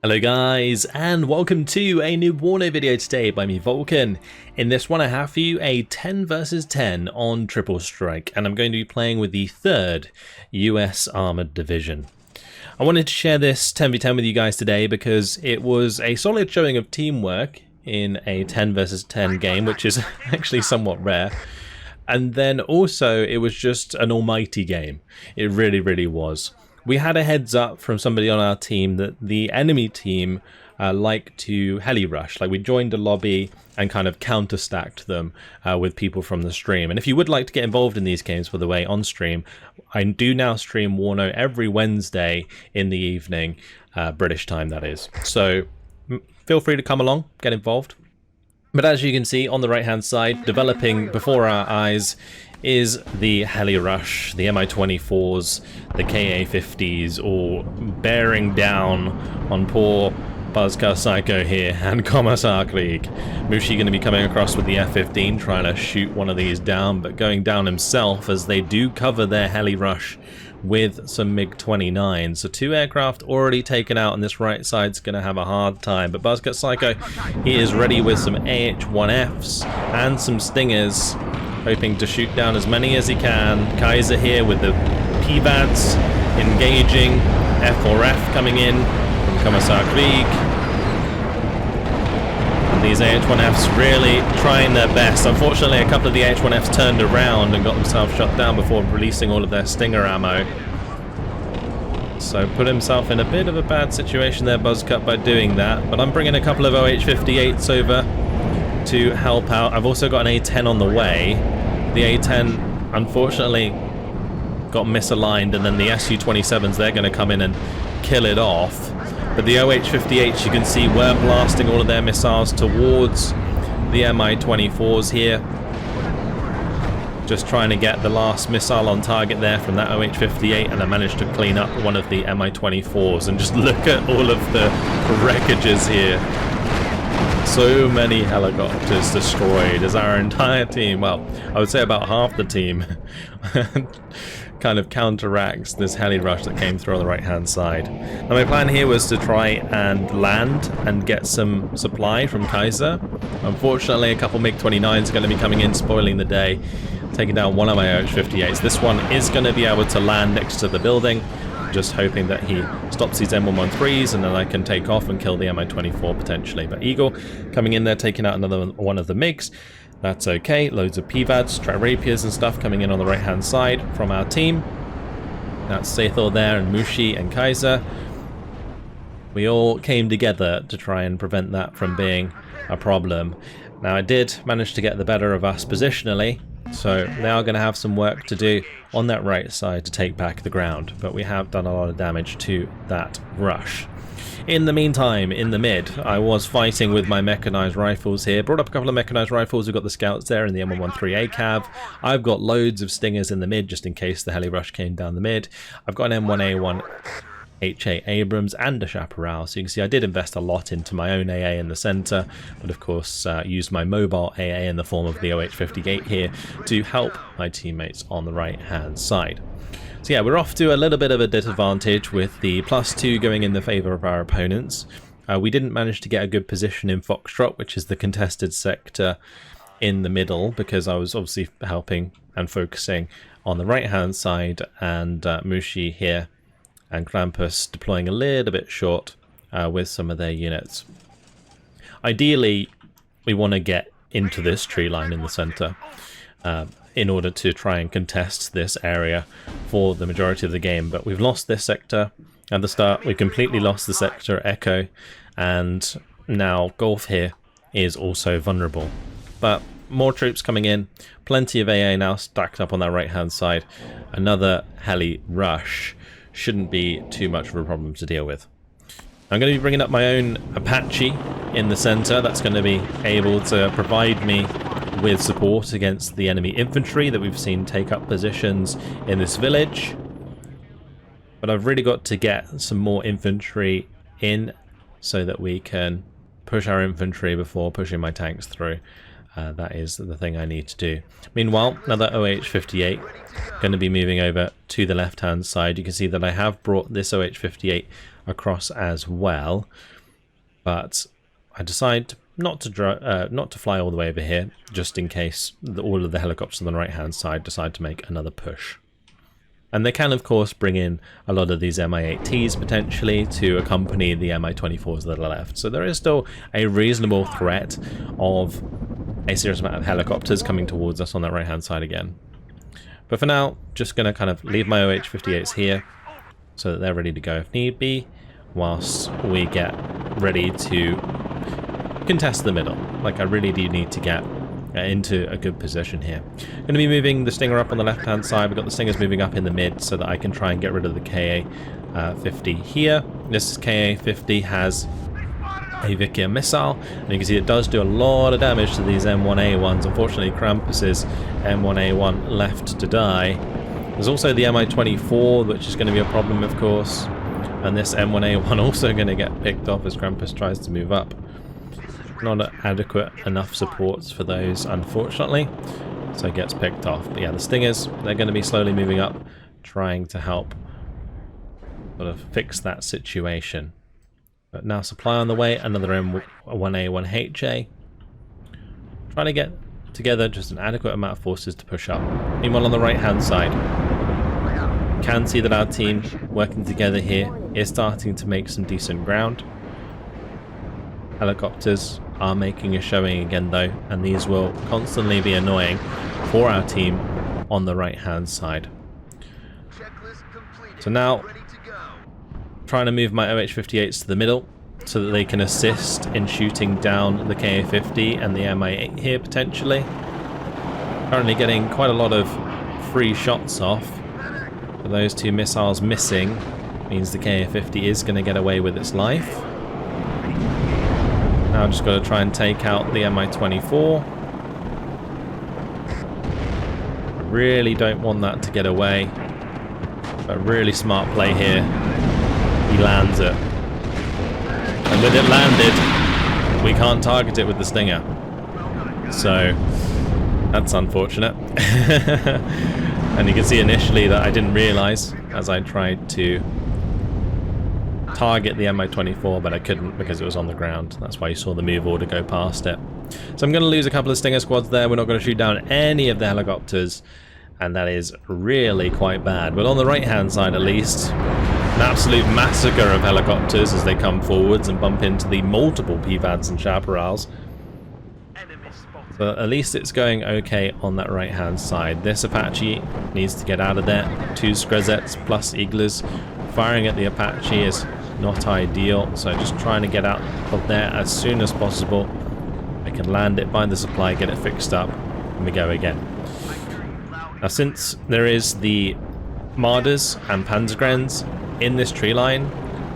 Hello guys, and welcome to a new WARNO video today by me, Vulcan. In this one I have for you a 10 versus 10 on Triple Strike, and I'm going to be playing with the 3rd US Armored Division. I wanted to share this 10v10 with you guys today because it was a solid showing of teamwork in a 10 versus 10 game, which is actually somewhat rare. And then also it was just an almighty game. It really was. We had a heads up from somebody on our team that the enemy team like to heli rush. Like, we joined a lobby and kind of counter stacked them with people from the stream. And if you would like to get involved in these games, by the way, on stream, I do now stream WARNO every Wednesday in the evening, British time that is. So feel free to come along, get involved. But as you can see on the right hand side, developing before our eyes is the heli rush, the Mi-24s, the Ka-50s, all bearing down on poor Buzzcut Psycho here and Commissar League. Mushi going to be coming across with the F-15, trying to shoot one of these down, but going down himself as they do cover their heli rush with some MiG-29. So 2 aircraft already taken out, and this right side's going to have a hard time. But Buzzcut Psycho, he is ready with some AH-1Fs and some Stingers, hoping to shoot down as many as he can. Kaiser here with the PVADs engaging. F4F coming in from Commissar Krieg. And these AH-1Fs really trying their best. Unfortunately, a couple of the AH-1Fs turned around and got themselves shot down before releasing all of their Stinger ammo. So put himself in a bit of a bad situation there, Buzzcut, by doing that. But I'm bringing a couple of OH-58s over to help out. I've also got an A-10 on the way. The A-10 unfortunately got misaligned, and then the Su-27s, they're going to come in and kill it off. But the OH-58s, you can see, were blasting all of their missiles towards the Mi-24s here. Just trying to get the last missile on target there from that OH-58, and I managed to clean up one of the Mi-24s. And just look at all of the wreckages here. So many helicopters destroyed as our entire team, well, I would say about half the team, kind of counteracts this heli rush that came through on the right hand side. Now my plan here was to try and land and get some supply from Kaiser. Unfortunately, a couple MiG-29s are going to be coming in, spoiling the day, taking down one of my OH-58s. This one is going to be able to land next to the building. Just hoping that he stops these M113s, and then I can take off and kill the Mi-24 potentially. But Eagle coming in there, taking out another one of the MiGs. That's okay. Loads of PVADs, Rapiers and stuff coming in on the right hand side from our team. That's Saethor there, and Mushi and Kaiser. We all came together to try and prevent that from being a problem. Now, I did manage to get the better of us positionally, so they are going to have some work to do on that right side to take back the ground, but we have done a lot of damage to that rush. In the meantime, in the mid, I was fighting with my mechanized rifles here. Brought up a couple of mechanized rifles. We've got the scouts there and the M113A cav. I've got loads of Stingers in the mid just in case the heli rush came down the mid. I've got an M1A1 HA Abrams and a Chaparral, so you can see I did invest a lot into my own AA in the center, but of course used my mobile AA in the form of the OH-58 here to help my teammates on the right hand side. So yeah, we're off to a little bit of a disadvantage with the +2 going in the favor of our opponents. We didn't manage to get a good position in Foxtrot, which is the contested sector in the middle, because I was obviously helping and focusing on the right hand side, and Mushi here and Krampus deploying a little bit short with some of their units. Ideally, we want to get into this tree line in the center in order to try and contest this area for the majority of the game. But we've lost this sector at the start. We completely lost the sector Echo, and now Golf here is also vulnerable. But more troops coming in, plenty of AA now stacked up on that right hand side. Another heli rush shouldn't be too much of a problem to deal with. I'm going to be bringing up my own Apache in the center. That's going to be able to provide me with support against the enemy infantry that we've seen take up positions in this village. But I've really got to get some more infantry in so that we can push our infantry before pushing my tanks through. That is the thing I need to do. Meanwhile, another OH-58 going to be moving over to the left-hand side. You can see that I have brought this OH-58 across as well. But I decide not to fly all the way over here, just in case all of the helicopters on the right-hand side decide to make another push. And they can, of course, bring in a lot of these Mi-8Ts potentially to accompany the Mi-24s that are left. So there is still a reasonable threat of a serious amount of helicopters coming towards us on that right-hand side again. But for now, just going to kind of leave my OH-58s here so that they're ready to go if need be, whilst we get ready to contest the middle. Like, I really do need to get into a good position here. Going to be moving the Stinger up on the left hand side. We've got the Stingers moving up in the mid so that I can try and get rid of the KA-50 here. This KA-50 has a Vikia missile, and you can see it does do a lot of damage to these M1A1s. Unfortunately, Krampus's M1A1 left to die. There's also the Mi-24, which is going to be a problem, of course, and this M1A1 also going to get picked off as Krampus tries to move up. Not adequate enough supports for those, unfortunately, so it gets picked off. But yeah, the Stingers, they're going to be slowly moving up, trying to help sort of fix that situation. But now supply on the way, another M1A1HA. Trying to get together just an adequate amount of forces to push up. Meanwhile, on the right hand side, you can see that our team working together here is starting to make some decent ground. Helicopters are making a showing again though, and these will constantly be annoying for our team on the right hand side. So now, trying to move my OH-58s to the middle so that they can assist in shooting down the KA-50 and the Mi-8 here potentially. Currently getting quite a lot of free shots off, but those two missiles missing means the KA-50 is going to get away with its life. Now I've just got to try and take out the Mi-24. I really don't want that to get away. But really smart play here. He lands it. And with it landed, we can't target it with the Stinger. So that's unfortunate. And you can see initially that I didn't realise as I tried to target the Mi-24, but I couldn't because it was on the ground. That's why you saw the move order go past it. So I'm going to lose a couple of Stinger squads there. We're not going to shoot down any of the helicopters, and that is really quite bad. But on the right hand side at least, an absolute massacre of helicopters as they come forwards and bump into the multiple PVADs and Chaparrals. But at least it's going okay on that right hand side. This Apache needs to get out of there. 2 Skrezets plus Iglas. Firing at the Apache is not ideal, so just trying to get out of there as soon as possible. I can land it, find the supply, get it fixed up, and we go again. Now, since there is the Marders and Panzergrens in this tree line,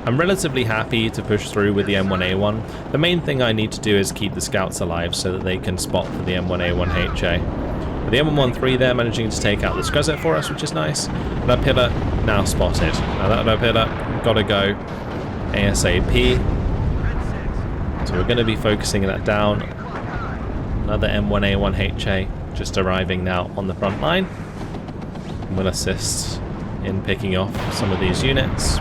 I'm relatively happy to push through with the M1A1. The main thing I need to do is keep the scouts alive so that they can spot for the M1A1HA. But the M113 there managing to take out the Skrezet for us, which is nice. That pillar now spotted. Now that pillar gotta go ASAP. So we're going to be focusing that down. Another M1A1HA just arriving now on the front line. And will assist in picking off some of these units.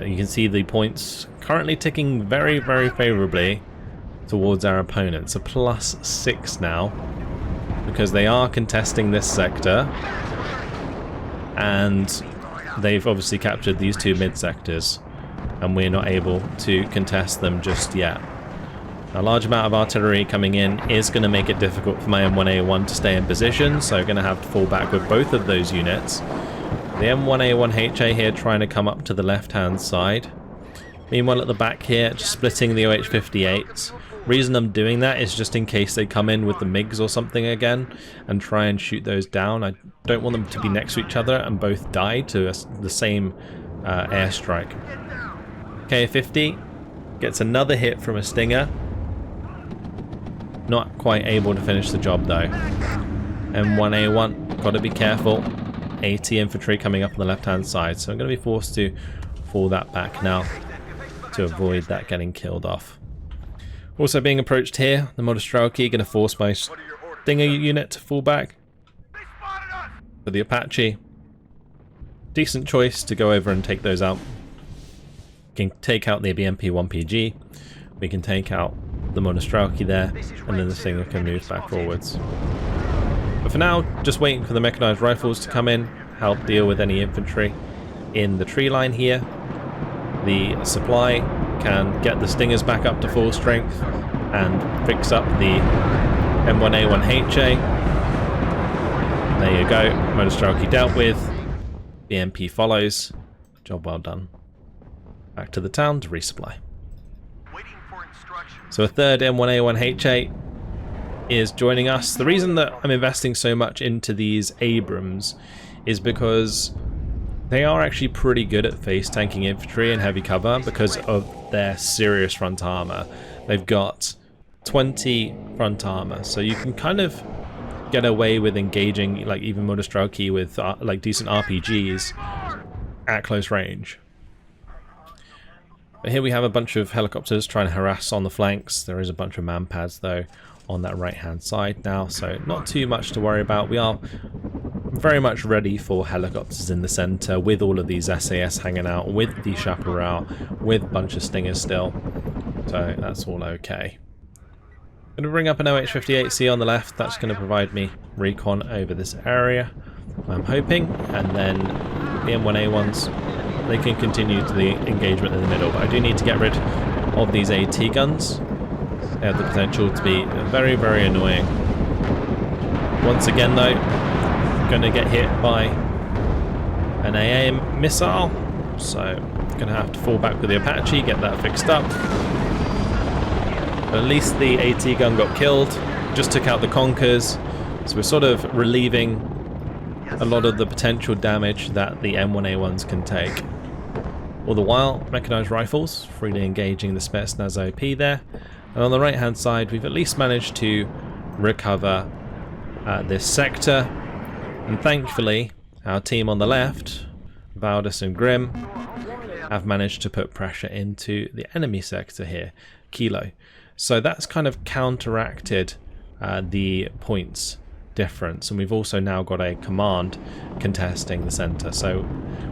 You can see the points currently ticking very, very favourably towards our opponents. A +6 now, because they are contesting this sector, and they've obviously captured these 2 mid sectors, and we're not able to contest them just yet. A large amount of artillery coming in is going to make it difficult for my M1A1 to stay in position, so I'm going to have to fall back with both of those units. The M1A1HA here trying to come up to the left hand side. Meanwhile at the back here, just splitting the OH-58s. Reason I'm doing that is just in case they come in with the MiGs or something again and try and shoot those down. I don't want them to be next to each other and both die to the same airstrike. KA-50 gets another hit from a Stinger. Not quite able to finish the job though. M1A1, got to be careful. AT infantry coming up on the left hand side, so I'm going to be forced to fall that back now to avoid that getting killed off. Also being approached here, the Modostrelki going to force my Stinger unit to fall back. For the Apache, decent choice to go over and take those out. can take out the BMP-1PG, we can take out the Monostrelki there, and then the Stinger can move back forwards. But for now, just waiting for the mechanized rifles to come in, help deal with any infantry in the tree line here. The supply can get the Stingers back up to full strength and fix up the M1A1HA. There you go, Monostrelki dealt with, BMP follows, job well done. Back to the town to resupply. So a third M1A1HA is joining us. The reason that I'm investing so much into these Abrams is because they are actually pretty good at face tanking infantry and heavy cover because of their serious front armor. They've got 20 front armor, so you can kind of get away with engaging like even Monostrelki with like decent RPGs at close range. But here we have a bunch of helicopters trying to harass on the flanks. There is a bunch of man-pads though on that right hand side now, so not too much to worry about. We are very much ready for helicopters in the center with all of these SAS hanging out, with the Chaparral, with a bunch of Stingers still, so that's all okay. I'm going to bring up an OH-58C on the left. That's going to provide me recon over this area, I'm hoping, and then the M1A1s, they can continue to the engagement in the middle, but I do need to get rid of these AT guns. They have the potential to be very, very annoying. Once again though, I'm going to get hit by an AA missile, so I'm going to have to fall back with the Apache, get that fixed up. But at least the AT gun got killed, just took out the Conkers, so we're sort of relieving a lot of the potential damage that the M1A1s can take. All the while, mechanized rifles, freely engaging the Spetsnaz OP there. And on the right hand side, we've at least managed to recover this sector. And thankfully, our team on the left, Valdis and Grim, have managed to put pressure into the enemy sector here, Kilo. So that's kind of counteracted the points difference, and we've also now got a command contesting the center. So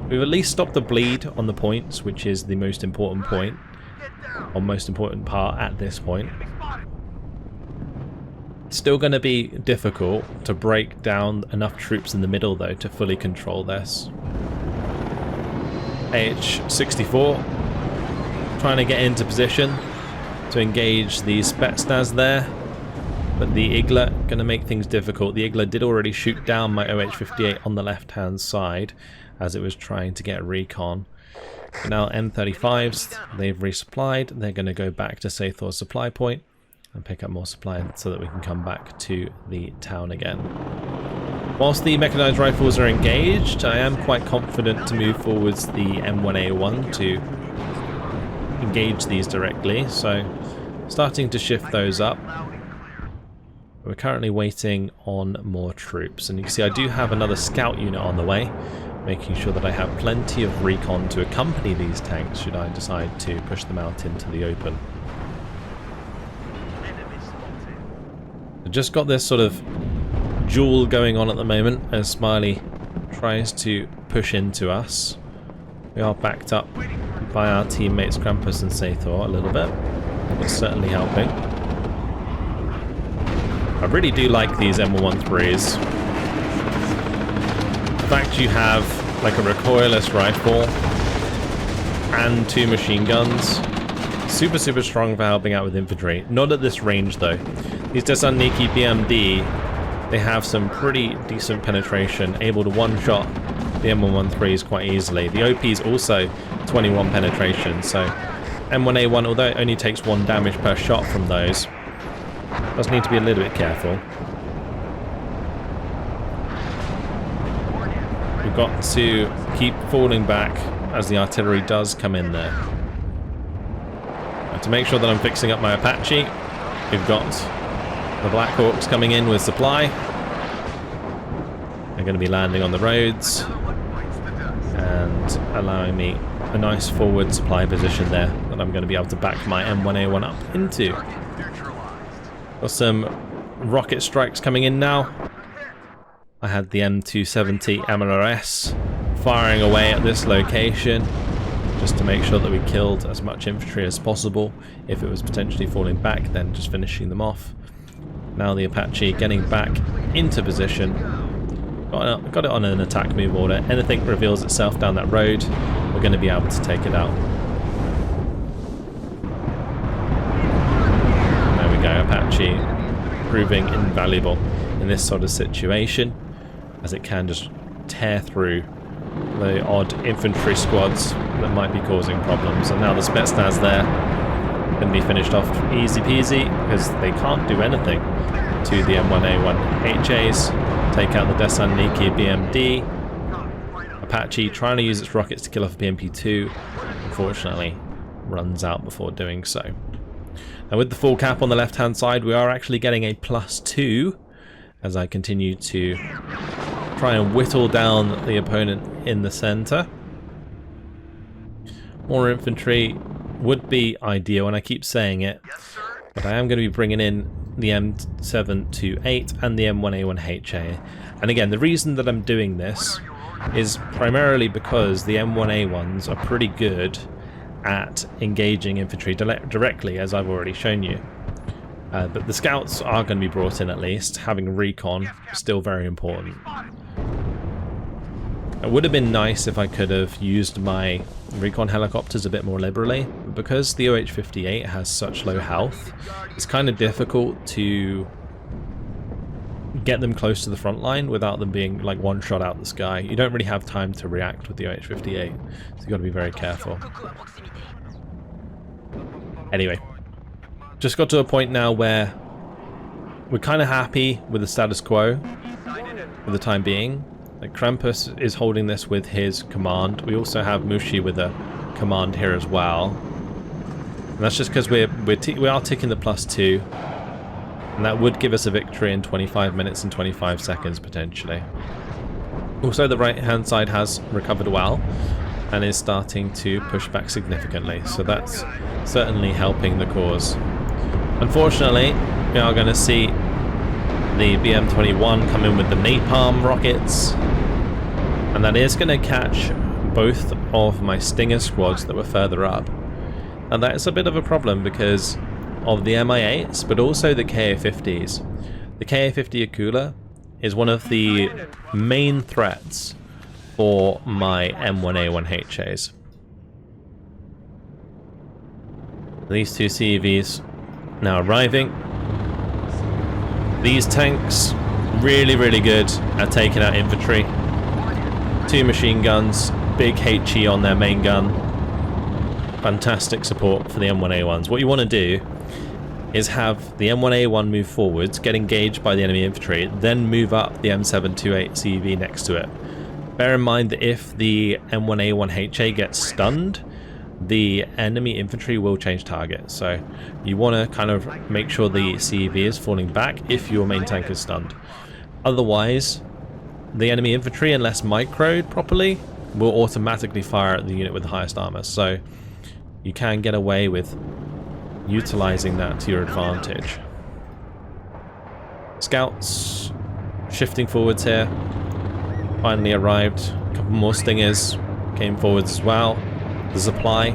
we've at least stopped the bleed on the points, which is the most important point, or most important part at this point. Still going to be difficult to break down enough troops in the middle though to fully control this. AH-64 trying to get into position to engage the Spetsnaz there, but the Igla going to make things difficult. The Igla did already shoot down my OH-58 on the left hand side as it was trying to get recon. But now M35s, they've resupplied. They're going to go back to Sathor's supply point and pick up more supply so that we can come back to the town again. Whilst the mechanized rifles are engaged, I am quite confident to move forwards the M1A1 to engage these directly, so starting to shift those up. We're currently waiting on more troops, and you can see I do have another scout unit on the way, making sure that I have plenty of recon to accompany these tanks should I decide to push them out into the open. I've just got this sort of duel going on at the moment as Smiley tries to push into us. We are backed up by our teammates Krampus and Sathor a little bit, but certainly helping. I really do like these M113s. The fact you have like a recoilless rifle and 2 machine guns, super strong for helping out with infantry. Not at this range though. These Thessaloniki BMD, they have some pretty decent penetration, able to one-shot the M113s quite easily. The OP is also 21 penetration, so M1A1, although it only takes 1 damage per shot from those, does need to be a little bit careful. We've got to keep falling back as the artillery does come in there. And to make sure that I'm fixing up my Apache, we've got the Black Hawks coming in with supply. They're going to be landing on the roads and allowing me a nice forward supply position there that I'm going to be able to back my M1A1 up into. Got some rocket strikes coming in now. I had the M270 MLRS firing away at this location, just to make sure that we killed as much infantry as possible. If it was potentially falling back, then just finishing them off. Now the Apache getting back into position. Got it on an attack move order. Anything reveals itself down that road, we're going to be able to take it out. There we go, Apache proving invaluable in this sort of situation, as it can just tear through the odd infantry squads that might be causing problems. And now the Spetsnaz there can be finished off easy peasy, because they can't do anything to the M1A1 HAs. Take out the Desantniki BMD. Apache trying to use its rockets to kill off BMP-2, unfortunately runs out before doing so. Now with the full cap on the left hand side, we are actually getting a +2 as I continue to try and whittle down the opponent in the center. More infantry would be ideal, and I keep saying it, but I am going to be bringing in the M728 and the M1A1HA. And again, the reason that I'm doing this is primarily because the M1A1s are pretty good at engaging infantry directly, as I've already shown you. But the scouts are going to be brought in at least. Having recon still very important. It would have been nice if I could have used my recon helicopters a bit more liberally, but because the OH-58 has such low health, it's kind of difficult to get them close to the front line without them being like one shot out the sky. You don't really have time to react with the OH-58, so you've got to be very careful. Anyway, just got to a point now where we're kind of happy with the status quo for the time being. Like Krampus is holding this with his command. We also have Mushi with a command here as well. And that's just because we are ticking the +2. And that would give us a victory in 25 minutes and 25 seconds potentially. Also, the right hand side has recovered well and is starting to push back significantly. So that's certainly helping the cause. Unfortunately, we are going to see the BM-21 come in with the napalm rockets, and that is going to catch both of my Stinger squads that were further up. And that is a bit of a problem because of the Mi-8s, but also the Ka-50s. The Ka-50 Akula is one of the main threats for my M1A1 HAs. These two CEVs now arriving. These tanks, really good at taking out infantry. 2 machine guns, big HE on their main gun. Fantastic support for the M1A1s. What you want to do is have the M1A1 move forwards, get engaged by the enemy infantry, then move up the M728 CEV next to it. Bear in mind that if the M1A1 HA gets stunned, the enemy infantry will change target, so you want to kind of make sure the CEV is falling back if your main tank is stunned. Otherwise, the enemy infantry, unless microed properly, will automatically fire at the unit with the highest armor, so you can get away with utilizing that to your advantage. Scouts shifting forwards here, finally arrived. A couple more Stingers came forwards as well. The supply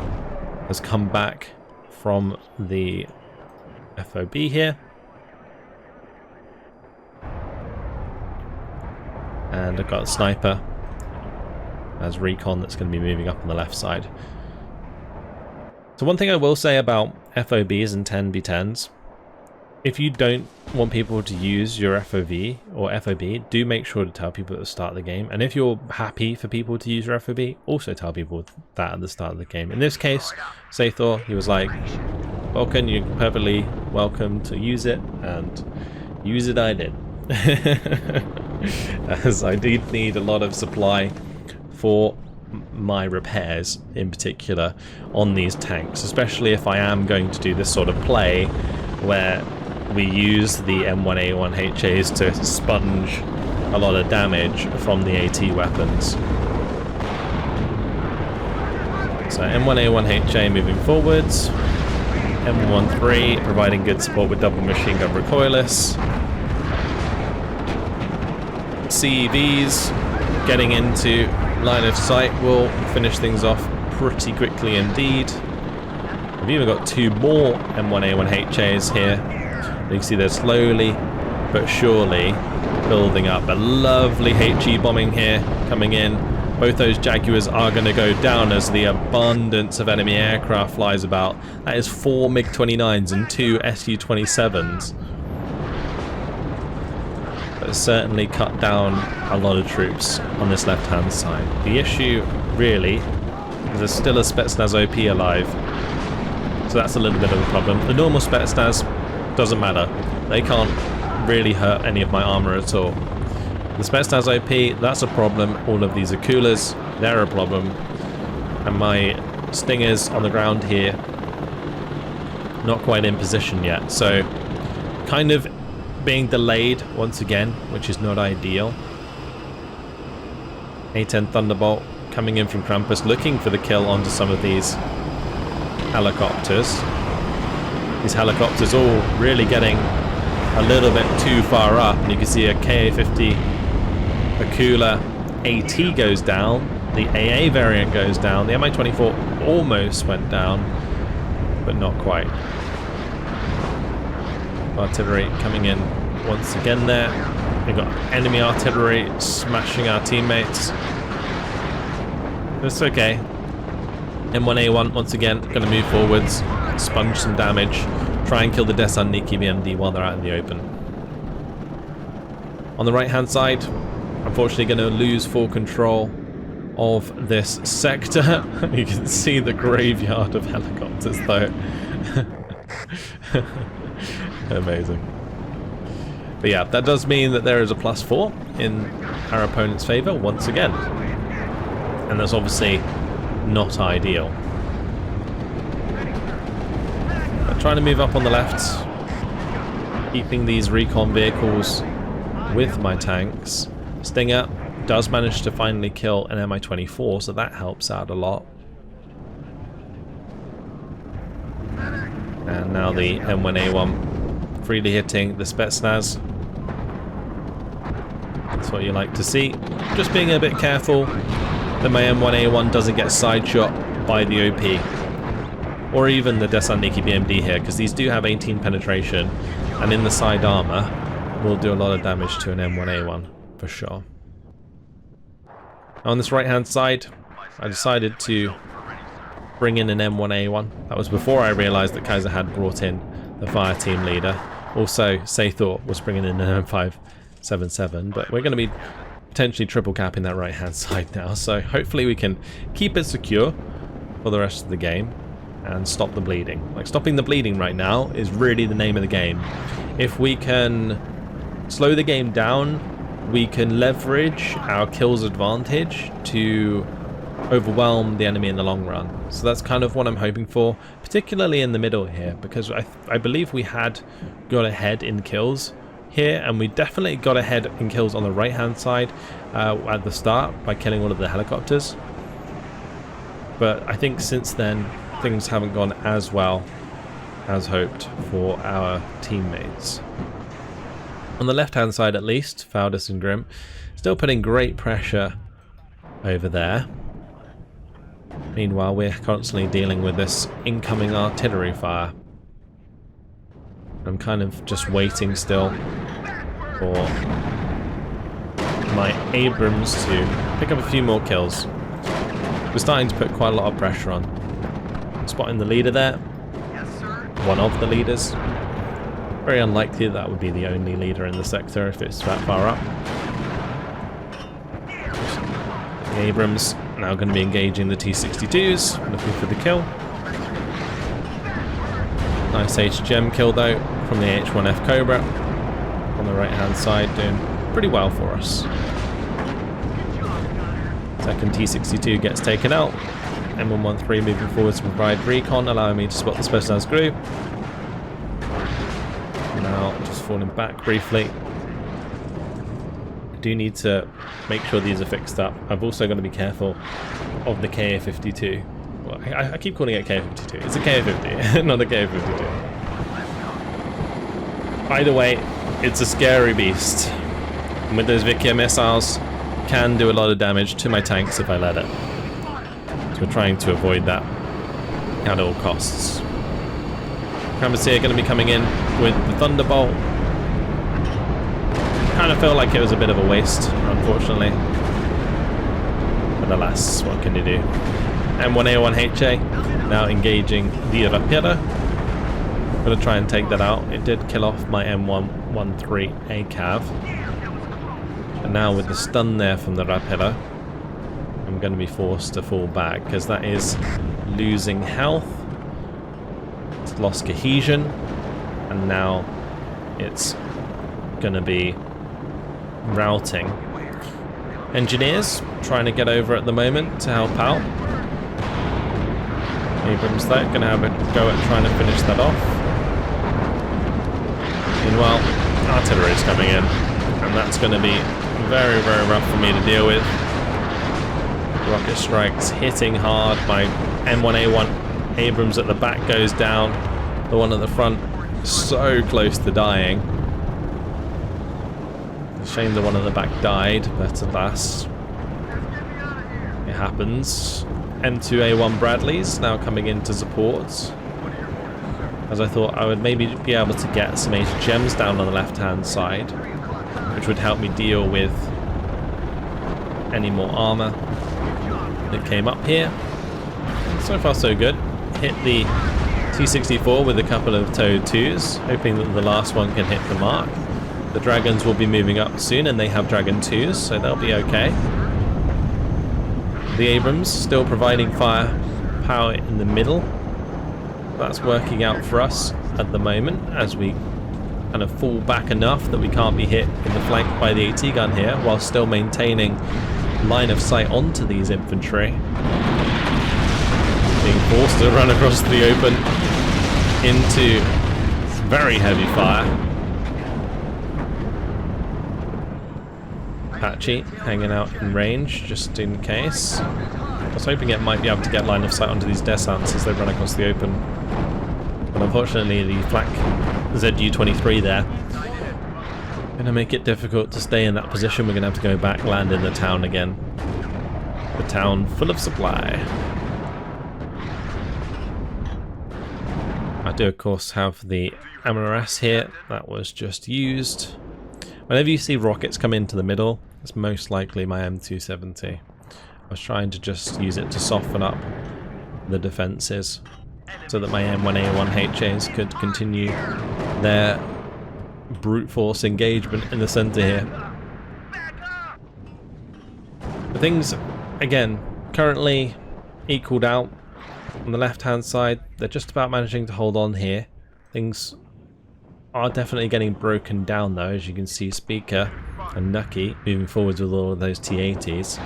has come back from the FOB here. And I've got a sniper as recon that's going to be moving up on the left side. So one thing I will say about FOBs and 10v10s, if you don't want people to use your FOV or FOB, do make sure to tell people at the start of the game. And if you're happy for people to use your FOB, also tell people that at the start of the game. In this case, Sathor, he was like, Vulcan, you're perfectly welcome to use it, and use it I did. As I did need a lot of supply for my repairs in particular on these tanks, especially if I am going to do this sort of play where we use the M1A1 HAs to sponge a lot of damage from the AT weapons. So M1A1 HA moving forwards, M13 providing good support with double machine gun recoilless, CEVs getting into line of sight will finish things off pretty quickly indeed. We've even got 2 more M1A1HAs here. You can see they're slowly but surely building up. A lovely HE bombing here coming in. Both those Jaguars are going to go down as the abundance of enemy aircraft flies about. That is 4 MiG-29s and 2 Su-27s. But certainly cut down a lot of troops on this left-hand side. The issue, really, is there's still a Spetsnaz OP alive. So that's a little bit of a problem. The normal Spetsnaz doesn't matter. They can't really hurt any of my armor at all. The Spetsnaz OP, that's a problem. All of these Akulas, they're a problem. And my Stingers on the ground here, not quite in position yet. So, kind of being delayed once again, which is not ideal. A-10 Thunderbolt coming in from Krampus, looking for the kill onto some of these helicopters. These helicopters all really getting a little bit too far up, and you can see a KA-50 Akula AT goes down, the AA variant goes down, the Mi-24 almost went down, but not quite. Artillery coming in once again there. We've got enemy artillery smashing our teammates. It's okay. M1A1 once again going to move forwards, sponge some damage, try and kill the Desarniki BMD while they're out in the open. On the right hand side, unfortunately going to lose full control of this sector. You can see the graveyard of helicopters though. Amazing. But yeah, that does mean that there is a +4 in our opponent's favour once again. And that's obviously not ideal. But trying to move up on the left, keeping these recon vehicles with my tanks. Stinger does manage to finally kill an Mi-24, so that helps out a lot. And now the M1A1 freely hitting the Spetsnaz. That's what you like to see. Just being a bit careful that my M1A1 doesn't get side shot by the OP. Or even the Desarniki BMD here, because these do have 18 penetration, and in the side armor will do a lot of damage to an M1A1 for sure. On this right hand side, I decided to bring in an M1A1. That was before I realized that Kaiser had brought in the fire team leader. Also, Saythor was bringing in an M577, but we're going to be potentially triple capping that right hand side now, so hopefully we can keep it secure for the rest of the game and stop the bleeding. Like, stopping the bleeding right now is really the name of the game. If we can slow the game down, we can leverage our kills advantage to overwhelm the enemy in the long run. So that's kind of what I'm hoping for, particularly in the middle here, because I believe we had got ahead in kills here, and we definitely got ahead in kills on the right hand side at the start by killing all of the helicopters. But I think since then things haven't gone as well as hoped for our teammates. On the left hand side at least, Foudus and Grim still putting great pressure over there. Meanwhile, we're constantly dealing with this incoming artillery fire. I'm kind of just waiting still for my Abrams to pick up a few more kills. We're starting to put quite a lot of pressure on. Spotting the leader there. One of the leaders. Very unlikely that would be the only leader in the sector if it's that far up. The Abrams now going to be engaging the T-62s, looking for the kill. Nice HGM kill though from the H1F Cobra on the right hand side, doing pretty well for us. Second T-62 gets taken out. M113 moving forward to provide recon, allowing me to spot the Spetsnaz group. Now just falling back briefly. I do need to make sure these are fixed up. I've also got to be careful of the KA-52. Well, I keep calling it KA-52. It's a KA-50, not a KA-52. Either way, it's a scary beast. And with those Vikia missiles, can do a lot of damage to my tanks if I let it. So We're trying to avoid that at all costs. Grammateer going to be coming in with the Thunderbolt. Kind of felt like it was a bit of a waste, unfortunately. But alas, what can you do? M1A1HA now engaging the Rapira. Gonna try and take that out. It did kill off my M113A Cav. And now with the stun there from the Rapira, I'm going to be forced to fall back because that is losing health. It's lost cohesion, and now it's going to be routing. Engineers trying to get over at the moment to help out. Abrams though going to have a go at trying to finish that off. Meanwhile, artillery is coming in, and that's going to be very, very rough for me to deal with. Rocket strikes hitting hard. My M1A1 Abrams at the back goes down. The one at the front so close to dying. Shame the one at the back died, but alas, it happens. M2A1 Bradleys now coming in to support, as I thought I would maybe be able to get some HGMs down on the left hand side, which would help me deal with any more armor that came up here. So far so good. Hit the T-64 with a couple of Toad 2s, hoping that the last one can hit the mark. The Dragons will be moving up soon, and they have Dragon 2s, so they'll be okay. The Abrams still providing firepower in the middle. That's working out for us at the moment, as we kind of fall back enough that we can't be hit in the flank by the AT gun here, while still maintaining line of sight onto these infantry. Being forced to run across the open into very heavy fire. Apache hanging out in range just in case. I was hoping it might be able to get line of sight onto these descents as they run across the open. But unfortunately the flak ZU-23 there gonna make it difficult to stay in that position. We're gonna have to go back, land in the town again. The town full of supply. I do of course have the MRS here that was just used. Whenever you see rockets come into the middle, it's most likely my M270. I was trying to just use it to soften up the defences so that my M1A1HAs could continue their brute force engagement in the centre here. The things, again, currently equalled out on the left hand side. They're just about managing to hold on here. Things are definitely getting broken down though, as you can see Speaker and Nucky moving forwards with all of those T-80s.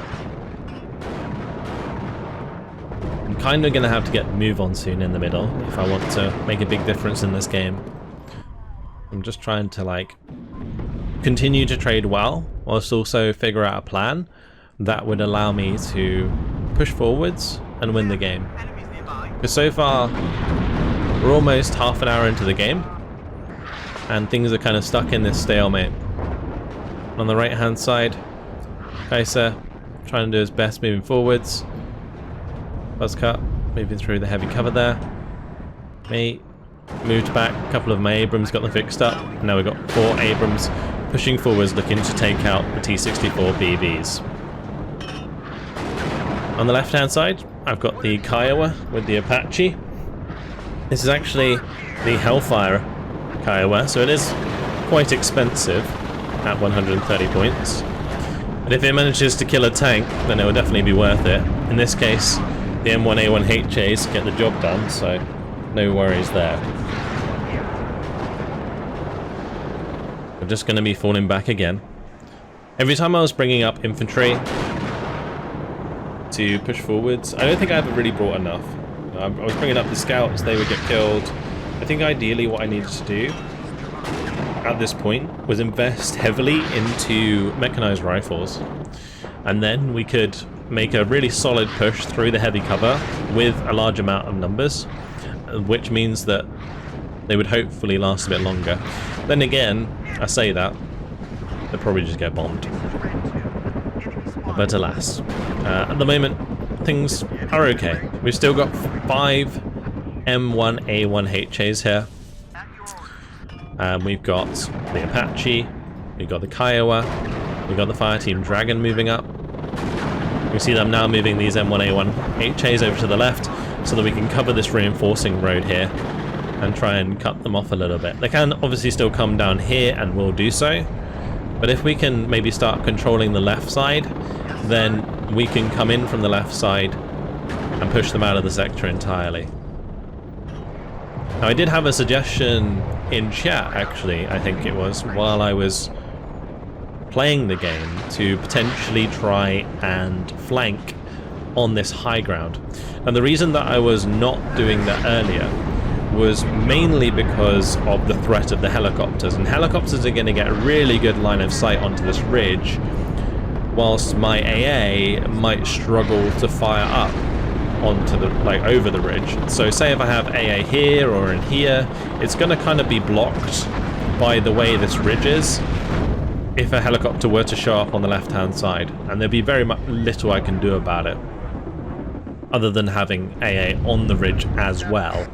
I'm kind of going to have to get move on soon in the middle if I want to make a big difference in this game. I'm just trying to like continue to trade well, whilst also figure out a plan that would allow me to push forwards and win the game. Because so far we're almost half an hour into the game and things are kind of stuck in this stalemate. On the right hand side, Kaiser trying to do his best moving forwards. Buzzcut moving through the heavy cover there. Me moved back, a couple of my Abrams got them fixed up. Now we've got 4 Abrams pushing forwards looking to take out the T-64 BBs. On the left hand side I've got the Kiowa with the Apache. This is actually the Hellfire Kiowa, so it is quite expensive at 130 points. But if it manages to kill a tank, then it will definitely be worth it. In this case, the M1A1HAs get the job done, so no worries there. I'm just going to be falling back again. Every time I was bringing up infantry to push forwards, I don't think I ever really brought enough. I was bringing up the scouts, they would get killed. I think ideally what I needed to do at this point was invest heavily into mechanized rifles, and then we could make a really solid push through the heavy cover with a large amount of numbers, which means that they would hopefully last a bit longer. Then again, I say that, they'll probably just get bombed. But alas, at the moment things are okay. We've still got 5 M1A1HAs here. We've got the Apache, we've got the Kiowa, we've got the Fireteam Dragon moving up. We see them now moving these M1A1HAs over to the left so that we can cover this reinforcing road here and try and cut them off a little bit. They can obviously still come down here and will do so, but if we can maybe start controlling the left side, then we can come in from the left side and push them out of the sector entirely. Now, I did have a suggestion in chat, actually, I think it was, while I was playing the game, to potentially try and flank on this high ground. And the reason that I was not doing that earlier was mainly because of the threat of the helicopters. And helicopters are going to get a really good line of sight onto this ridge, whilst my AA might struggle to fire up onto the, like, over the ridge. So say if I have AA here or in here, it's going to kind of be blocked by the way this ridge is if a helicopter were to show up on the left hand side, and there'd be very much little I can do about it other than having AA on the ridge as well.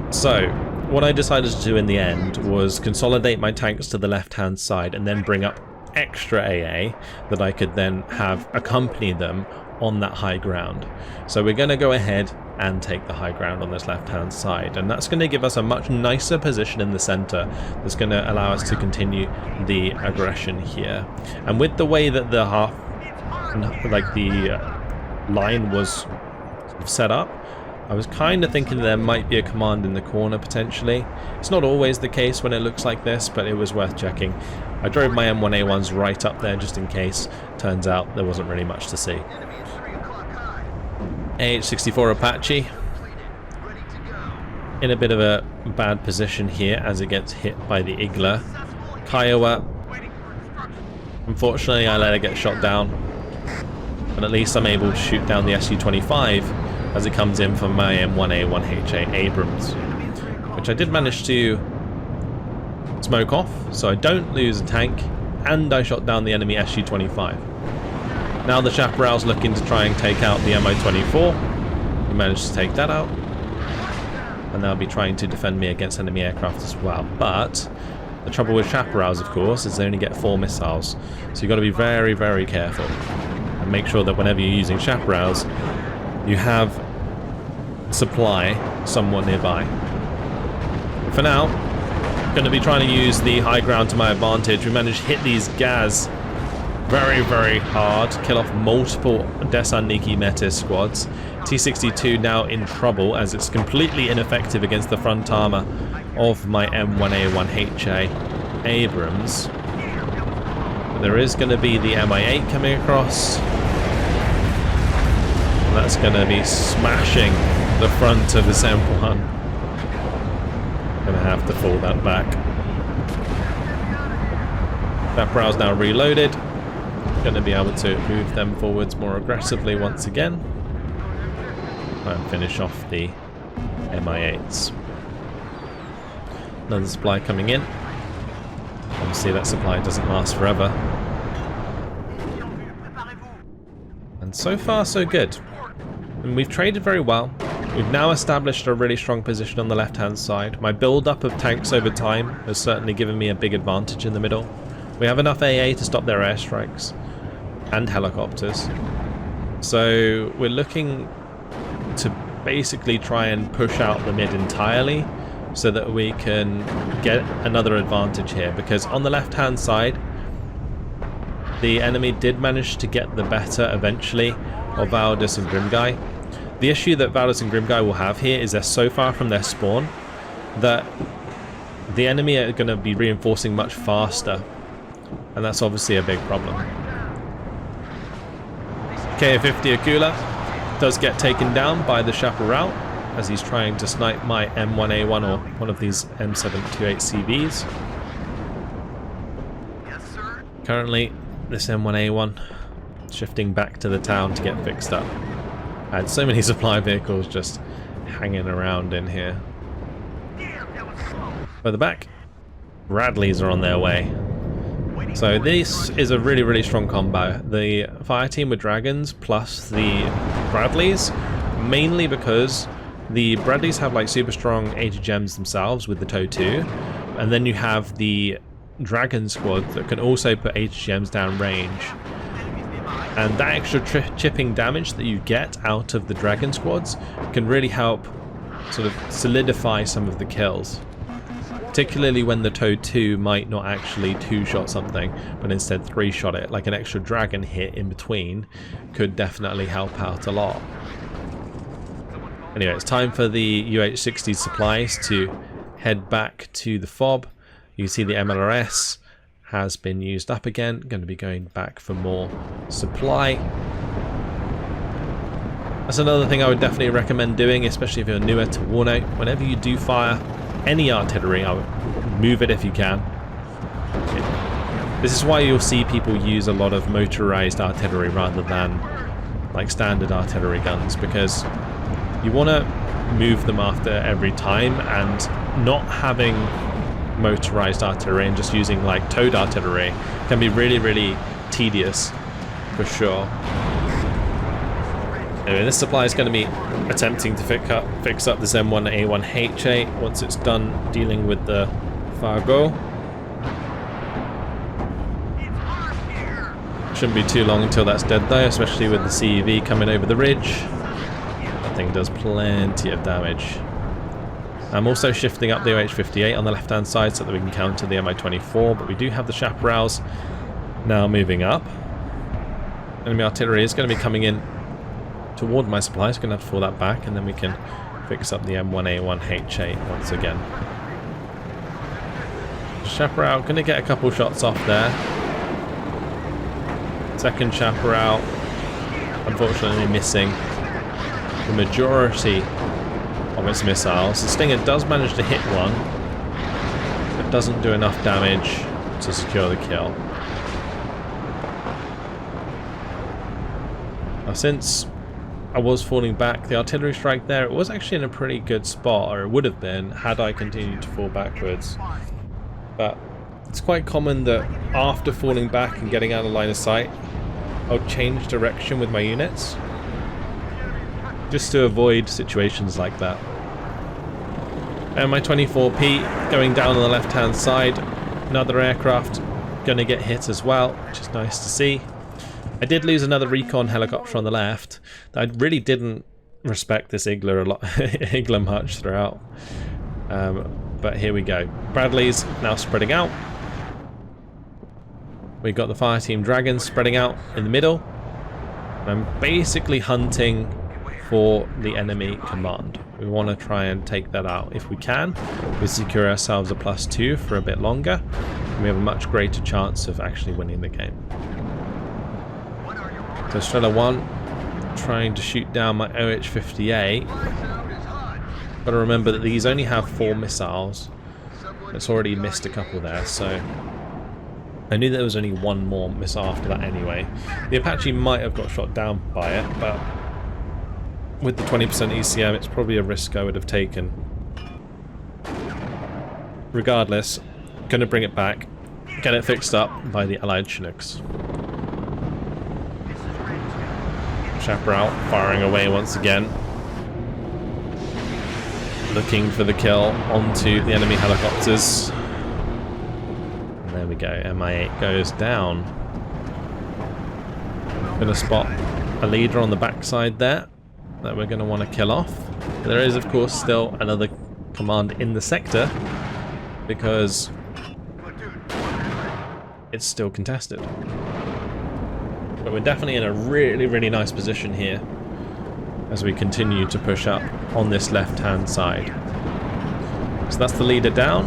So what I decided to do in the end was consolidate my tanks to the left hand side and then bring up extra AA that I could then have accompany them on that high ground. So we're going to go ahead and take the high ground on this left hand side, and that's going to give us a much nicer position in the center that's going to allow us to continue the aggression here. And with the way that the line was set up, I was kind of thinking there might be a command in the corner potentially. It's not always the case when it looks like this, but it was worth checking. I drove my M1A1s right up there just in case. Turns out there wasn't really much to see. AH-64 Apache in a bit of a bad position here as it gets hit by the Igla. Kiowa, unfortunately I let it get shot down, but at least I'm able to shoot down the Su-25 as it comes in from my M1A1HA Abrams, which I did manage to smoke off, so I don't lose a tank, and I shot down the enemy Su-25. Now the Chaparral's looking to try and take out the Mi-24. We managed to take that out, and they'll be trying to defend me against enemy aircraft as well. But the trouble with Chaparrals, of course, is they only get 4 missiles, so you've got to be very, very careful and make sure that whenever you're using Chaparrals, you have supply somewhat nearby. For now, I'm going to be trying to use the high ground to my advantage. We managed to hit these Gaz very, very hard, kill off multiple Desant Niki Metis squads. T-62 now in trouble as it's completely ineffective against the front armor of my M1A1HA Abrams. But there is going to be the Mi-8 coming across. That's going to be smashing the front of this M1. Going to have to fall that back. That brow's now reloaded. Going to be able to move them forwards more aggressively once again and finish off the Mi-8s. Another supply coming in. Obviously that supply doesn't last forever. And so far so good. And we've traded very well. We've now established a really strong position on the left hand side. My build up of tanks over time has certainly given me a big advantage in the middle. We have enough AA to stop their airstrikes and helicopters. So we're looking to basically try and push out the mid entirely so that we can get another advantage here, because on the left hand side the enemy did manage to get the better eventually of Valdis and Grimguy. The issue that Valdis and Grimguy will have here is they're so far from their spawn that the enemy are going to be reinforcing much faster, and that's obviously a big problem. Ka-50 Akula does get taken down by the Chaparral as he's trying to snipe my M1A1 or one of these M728 CVs. Yes, sir. Currently, this M1A1 shifting back to the town to get fixed up. I had so many supply vehicles just hanging around in here. Damn, that was slow. Further back, Bradleys are on their way. So this is a really, really strong combo. The fire team with dragons plus the Bradleys, mainly because the Bradleys have like super strong 80 gems themselves with the TOW 2, and then you have the dragon squad that can also put 80 gems down range. And that extra chipping damage that you get out of the dragon squads can really help sort of solidify some of the kills. Particularly when the TOW 2 might not actually 2-shot something, but instead 3-shot it. Like an extra dragon hit in between could definitely help out a lot. Anyway, it's time for the UH-60 supplies to head back to the FOB. You can see the MLRS has been used up again. Going to be going back for more supply. That's another thing I would definitely recommend doing, especially if you're newer to WARNO. Whenever you do fire any artillery, I would move it if you can. This is why you'll see people use a lot of motorized artillery rather than like standard artillery guns, because you want to move them after every time, and not having motorized artillery and just using like towed artillery can be really, really tedious for sure. Anyway, this supply is going to be attempting to fix up this M1A1H8 once it's done dealing with the Fargo. Shouldn't be too long until that's dead though, especially with the CEV coming over the ridge. That thing does plenty of damage. I'm also shifting up the OH-58 on the left hand side so that we can counter the Mi-24, but we do have the chaparrals now moving up. Enemy artillery is going to be coming in toward my supplies. Going to have to fall that back, and then we can fix up the M1A1H8 once again. Chaparral going to get a couple shots off there. Second chaparral unfortunately missing the majority of its missiles. The Stinger does manage to hit one, but doesn't do enough damage to secure the kill. Now, since I was falling back, the artillery strike there, it was actually in a pretty good spot, or it would have been had I continued to fall backwards. But it's quite common that after falling back and getting out of line of sight, I'll change direction with my units, just to avoid situations like that. And my 24P going down on the left hand side, another aircraft going to get hit as well, which is nice to see. I did lose another recon helicopter on the left. I really didn't respect this Igla a lot, Igla much throughout. But here we go. Bradley's now spreading out. We've got the fire team Dragons spreading out in the middle. I'm basically hunting for the enemy command. We want to try and take that out if we can. We secure ourselves a +2 for a bit longer, and we have a much greater chance of actually winning the game. So Strela 1 trying to shoot down my OH-58. But remember that these only have 4 missiles. It's already missed a couple there, so I knew there was only one more missile after that anyway. The Apache might have got shot down by it, but with the 20% ECM, it's probably a risk I would have taken. Regardless, going to bring it back, get it fixed up by the Allied Chinooks. Chaparral firing away once again, looking for the kill onto the enemy helicopters. And there we go, Mi-8 goes down. Gonna spot a leader on the backside there that we're going to want to kill off. There is of course still another command in the sector because it's still contested. But we're definitely in a really, really nice position here as we continue to push up on this left hand side. So that's the leader down,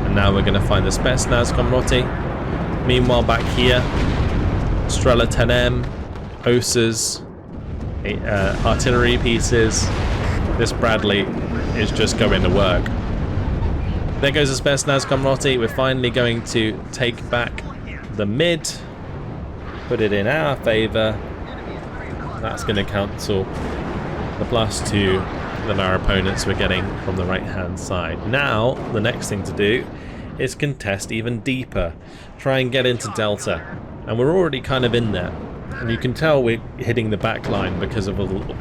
and now we're going to find the Spetsnaz Komroti. Meanwhile back here, Strela 10M, OSAs, artillery pieces. This Bradley is just going to work. There goes the Spetsnaz Komroti. We're finally going to take back the mid, put it in our favour. That's going to cancel the +2 that our opponents were getting from the right hand side. Now the next thing to do is contest even deeper. Try and get into Delta. And we're already kind of in there. And you can tell we're hitting the back line because of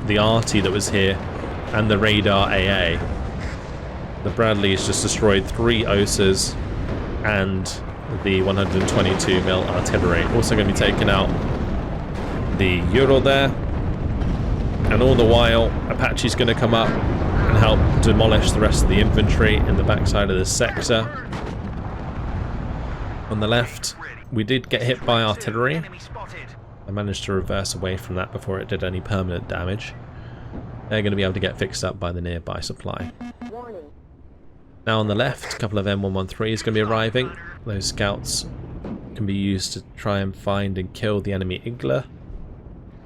the arty that was here and the radar AA. The Bradley's just destroyed 3 OSAs and the 122mm artillery. Also going to be taking out the Ural there. And all the while, Apache's going to come up and help demolish the rest of the infantry in the backside of this sector. On the left, we did get hit by artillery. I managed to reverse away from that before it did any permanent damage. They're going to be able to get fixed up by the nearby supply. Now on the left, a couple of M113 is going to be arriving. Those scouts can be used to try and find and kill the enemy Igla,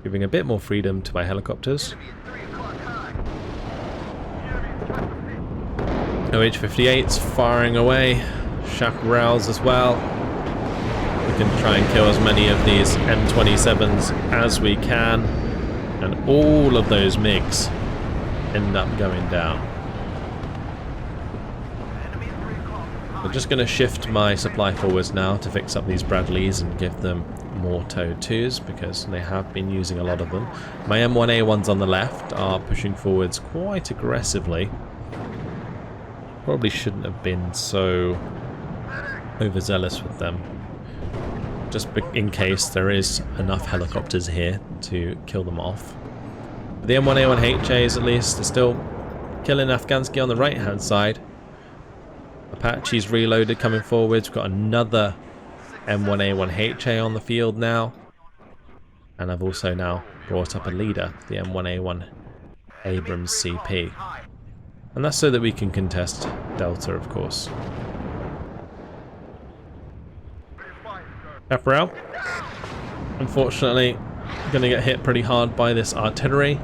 giving a bit more freedom to my helicopters. OH-58's firing away, chaparrals as well. We can try and kill as many of these M27s as we can, and all of those MiGs end up going down. I'm just going to shift my supply forwards now to fix up these Bradleys and give them more TOW 2s because they have been using a lot of them. My M1A1s on the left are pushing forwards quite aggressively. Probably shouldn't have been so overzealous with them. Just in case there is enough helicopters here to kill them off. But the M1A1HAs at least are still killing Afghansky on the right hand side. Apache's reloaded coming forwards. We've got another M1A1HA on the field now. And I've also now brought up a leader, the M1A1 Abrams CP. And that's so that we can contest Delta, of course. Chaparral, unfortunately, going to get hit pretty hard by this artillery.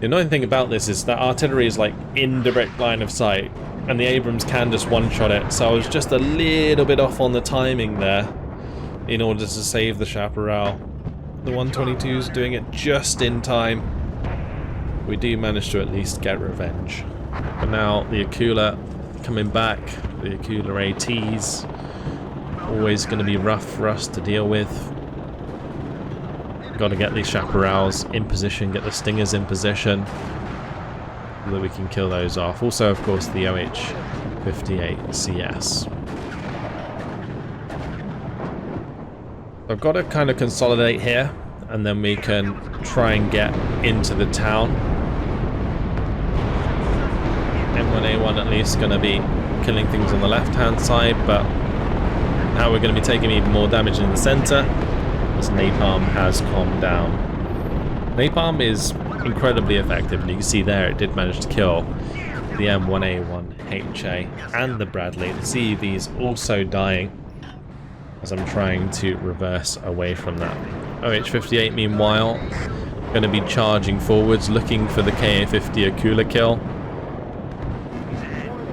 The annoying thing about this is that artillery is like in direct line of sight, and the Abrams can just one-shot it, so I was just a little bit off on the timing there in order to save the Chaparral. The 122's doing it just in time. We do manage to at least get revenge. But now the Akula coming back, the Akula ATs, always going to be rough for us to deal with. Got to get these Chaparrals in position, get the Stingers in position, so that we can kill those off. Also, of course, the OH-58 CS. I've got to kind of consolidate here, and then we can try and get into the town. M1A1 at least going to be killing things on the left-hand side, but now we're going to be taking even more damage in the center as napalm has calmed down. Napalm is incredibly effective, and you can see there it did manage to kill the M1A1HA and the Bradley. The CEV's also dying as I'm trying to reverse away from that. OH-58 meanwhile going to be charging forwards looking for the KA-50 Akula kill.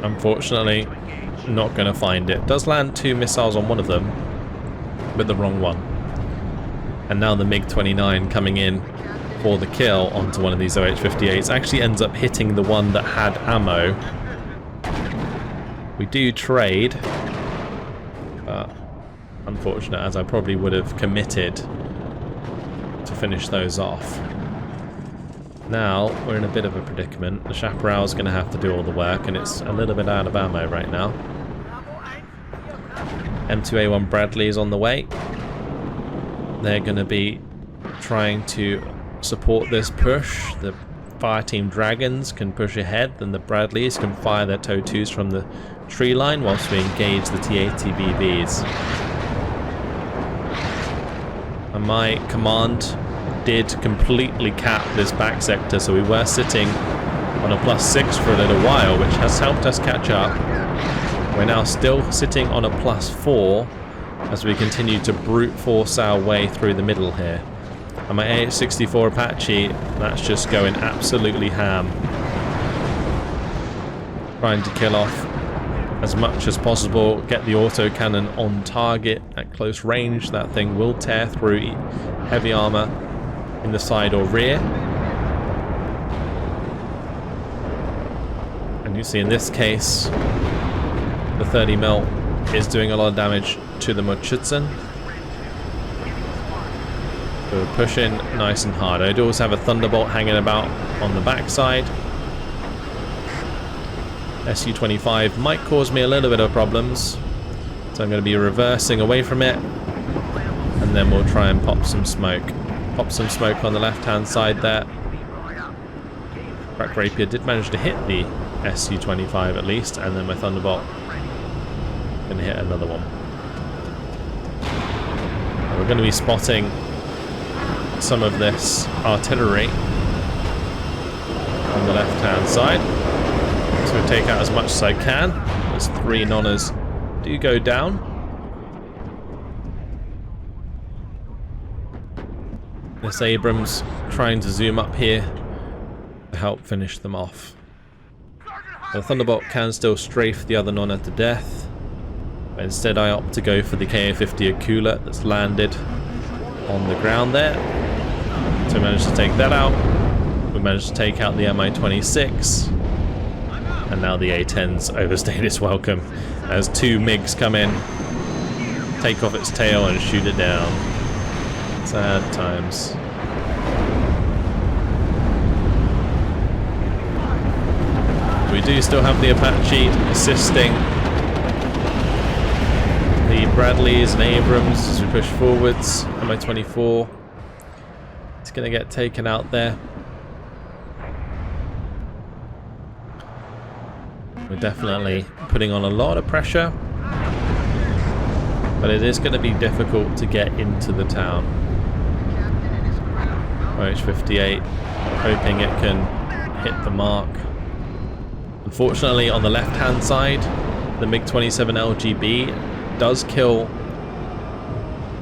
Unfortunately, not going to find it. Does land 2 missiles on one of them, but the wrong one. And now the MiG-29 coming in for the kill onto one of these OH-58s actually ends up hitting the one that had ammo. We do trade, but unfortunate, as I probably would have committed to finish those off. Now we're in a bit of a predicament. The Chaparral's going to have to do all the work, and it's a little bit out of ammo right now. M2A1 Bradley is on the way. They're going to be trying to support this push. The Fireteam Dragons can push ahead, and the Bradleys can fire their TOW 2s from the tree line whilst we engage the T-80BBs. And my command did completely cap this back sector, so we were sitting on a +6 for a little while, which has helped us catch up. We're now still sitting on a +4 as we continue to brute force our way through the middle here. And my AH-64 Apache, that's just going absolutely ham. Trying to kill off as much as possible, get the autocannon on target at close range. That thing will tear through heavy armor in the side or rear. And you see in this case, the 30mm is doing a lot of damage to the Mutschützen. We're pushing nice and hard. I do also have a Thunderbolt hanging about on the backside. Su-25 might cause me a little bit of problems, so I'm going to be reversing away from it, and then we'll try and pop some smoke. Pop some smoke on the left-hand side there. Crack Rapier did manage to hit the Su-25 at least, and then my Thunderbolt going to hit another one. And we're going to be spotting some of this artillery on the left-hand side. So we'll take out as much as I can. Those 3 nonners do go down. This Abrams trying to zoom up here to help finish them off. The Thunderbolt can still strafe the other nonner to death, but instead I opt to go for the Ka-50 Akula that's landed on the ground there. So we managed to take that out. We managed to take out the Mi-26. And now the A-10's overstayed its welcome as 2 MiGs come in, take off its tail and shoot it down. Sad times. We do still have the Apache assisting the Bradleys and Abrams as we push forwards. Mi-24. It's going to get taken out there. We're definitely putting on a lot of pressure, but it is going to be difficult to get into the town. OH-58 hoping it can hit the mark. Unfortunately, on the left-hand side, the MiG-27 LGB does kill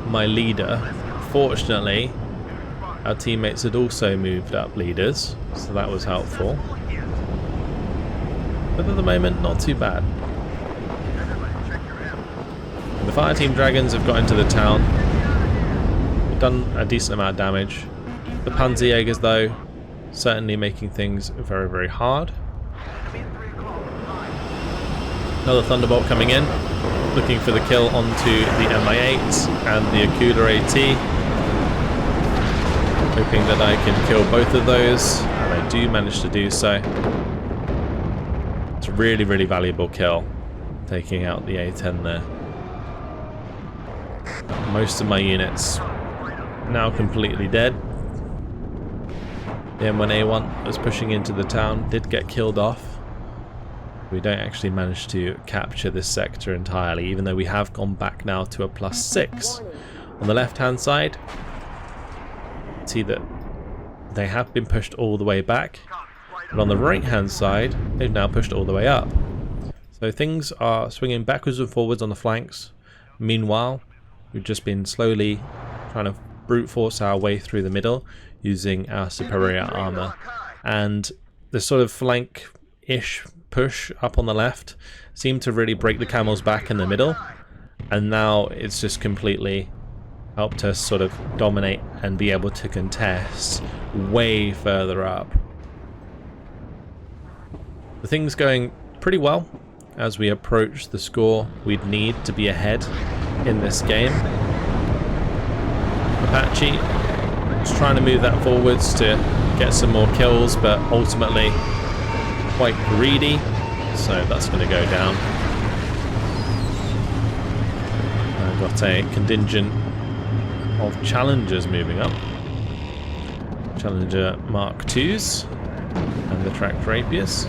my leader. Fortunately, our teammates had also moved up leaders, so that was helpful. But at the moment, not too bad. The Fireteam Dragons have got into the town. We've done a decent amount of damage. The Panzerjägers, though, certainly making things very, very hard. Another Thunderbolt coming in, looking for the kill onto the Mi-8 and the Akula AT. Hoping that I can kill both of those, and I do manage to do so. It's a really, really valuable kill, taking out the A-10 there. Most of my units now completely dead. The M1A1 was pushing into the town, did get killed off. We don't actually manage to capture this sector entirely, even though we have gone back now to a +6. On the left-hand side, see that they have been pushed all the way back. But on the right hand side, they've now pushed all the way up. So things are swinging backwards and forwards on the flanks. Meanwhile, we've just been slowly trying to brute force our way through the middle using our superior armor. And the sort of flank-ish push up on the left seemed to really break the Camels back in the middle. And now it's just completely helped us sort of dominate and be able to contest way further up. The thing's going pretty well as we approach the score we'd need to be ahead in this game. Apache is trying to move that forwards to get some more kills, but ultimately quite greedy, so that's going to go down. I've got a contingent of Challengers moving up. Challenger Mark IIs and the tracked Rapiers.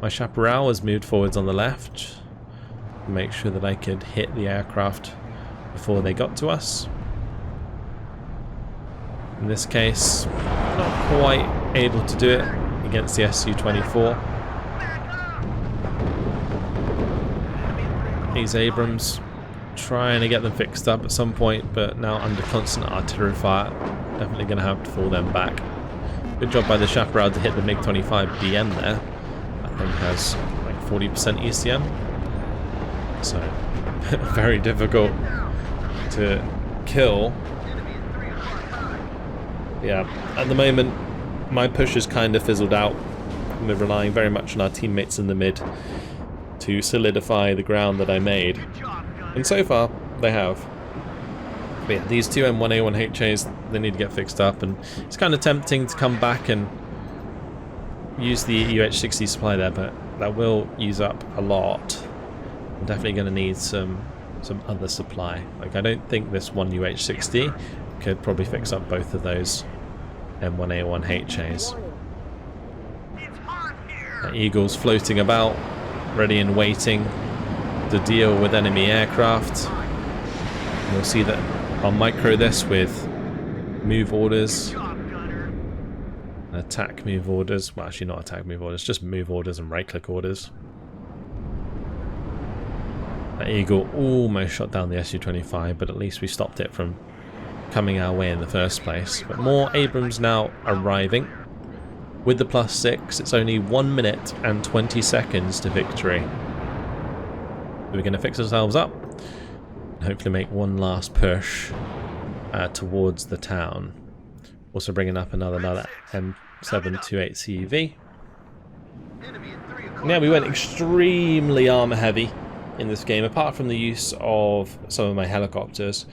My Chaparral has moved forwards on the left to make sure that I could hit the aircraft before they got to us. In this case, not quite able to do it against the Su-24. These Abrams, trying to get them fixed up at some point, but now under constant artillery fire, definitely going to have to fall them back. Good job by the Chaparral to hit the MiG-25 BM there. I think has like 40% ECM, so very difficult to kill. Yeah, at the moment my push is kind of fizzled out. We're relying very much on our teammates in the mid to solidify the ground that I made. And so far, they have. But yeah, these two M1A1HAs, they need to get fixed up, and it's kind of tempting to come back and use the UH-60 supply there, but that will use up a lot. I'm definitely going to need some other supply. Like, I don't think this one UH-60 could probably fix up both of those M1A1HAs. Eagle's floating about, ready and waiting to deal with enemy aircraft. We'll see that I'll micro this with move orders, attack move orders. Well, actually not attack move orders, just move orders and right click orders. That Eagle almost shot down the Su-25, but at least we stopped it from coming our way in the first place. But more Abrams now arriving. With the +6, it's only 1 minute and 20 seconds to victory. We're going to fix ourselves up and hopefully make one last push towards the town. Also bringing up another M728 CUV. Now, we went extremely armor heavy in this game, apart from the use of some of my helicopters.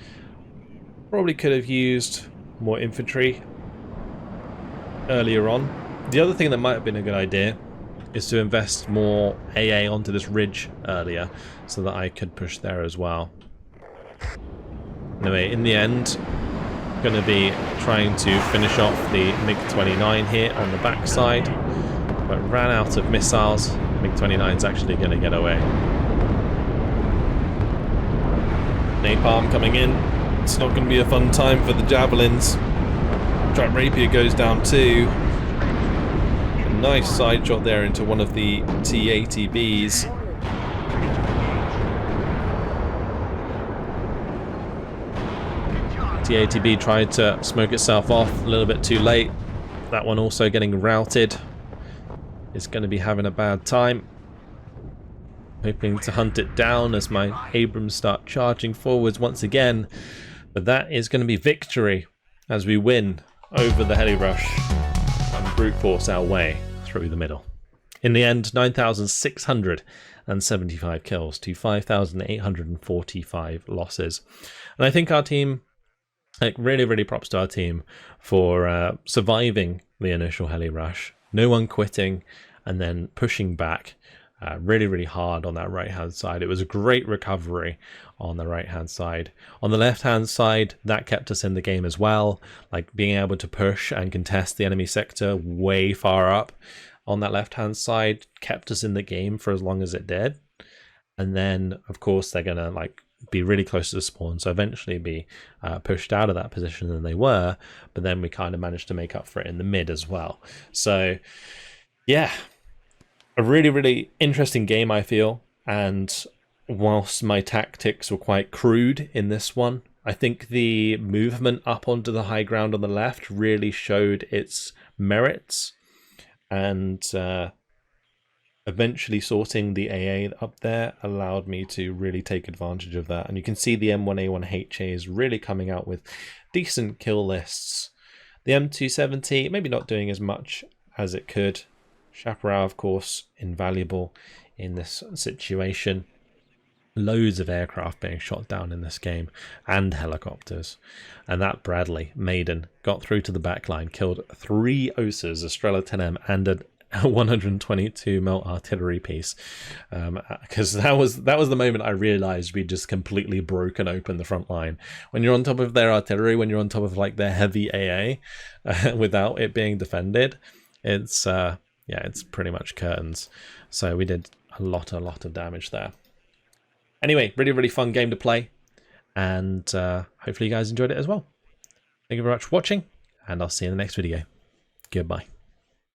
Probably could have used more infantry earlier on. The other thing that might have been a good idea is to invest more AA onto this ridge earlier, so that I could push there as well. Anyway, in the end, I'm going to be trying to finish off the MiG-29 here on the backside, but ran out of missiles. MiG-29's actually going to get away. Napalm coming in. It's not going to be a fun time for the Javelins. Trap Rapier goes down too. A nice side shot there into one of the T-80Bs. T-80B tried to smoke itself off a little bit too late. That one also getting routed. It's going to be having a bad time. Hoping to hunt it down as my Abrams start charging forwards once again. But that is going to be victory as we win over the heli rush and brute force our way through the middle. In the end, 9,675 kills to 5,845 losses. And I think our team, like, really props to our team for surviving the initial heli rush. No one quitting and then pushing back really hard on that right hand side. It was a great recovery on the right hand side. On the left hand side, that kept us in the game as well, like being able to push and contest the enemy sector way far up on that left hand side kept us in the game for as long as it did. And then of course they're gonna like be really close to the spawn, so eventually be pushed out of that position than they were, but then we kind of managed to make up for it in the mid as well. So yeah, a really interesting game, I feel. And whilst my tactics were quite crude in this one, I think the movement up onto the high ground on the left really showed its merits, and eventually sorting the AA up there allowed me to really take advantage of that. And you can see the M1A1HA is really coming out with decent kill lists. The M270 maybe not doing as much as it could. Chaparral, of course, invaluable in this situation. Loads of aircraft being shot down in this game, and helicopters. And that Bradley Maiden got through to the back line, killed 3 OSAs, a Strela 10M, and a 122mm artillery piece. Because that was the moment I realized we'd just completely broken open the front line. When you're on top of their artillery, when you're on top of like their heavy AA, without it being defended, it's yeah, it's pretty much curtains. So we did a lot of damage there. Anyway, really fun game to play, and hopefully you guys enjoyed it as well. Thank you very much for watching, and I'll see you in the next video. Goodbye.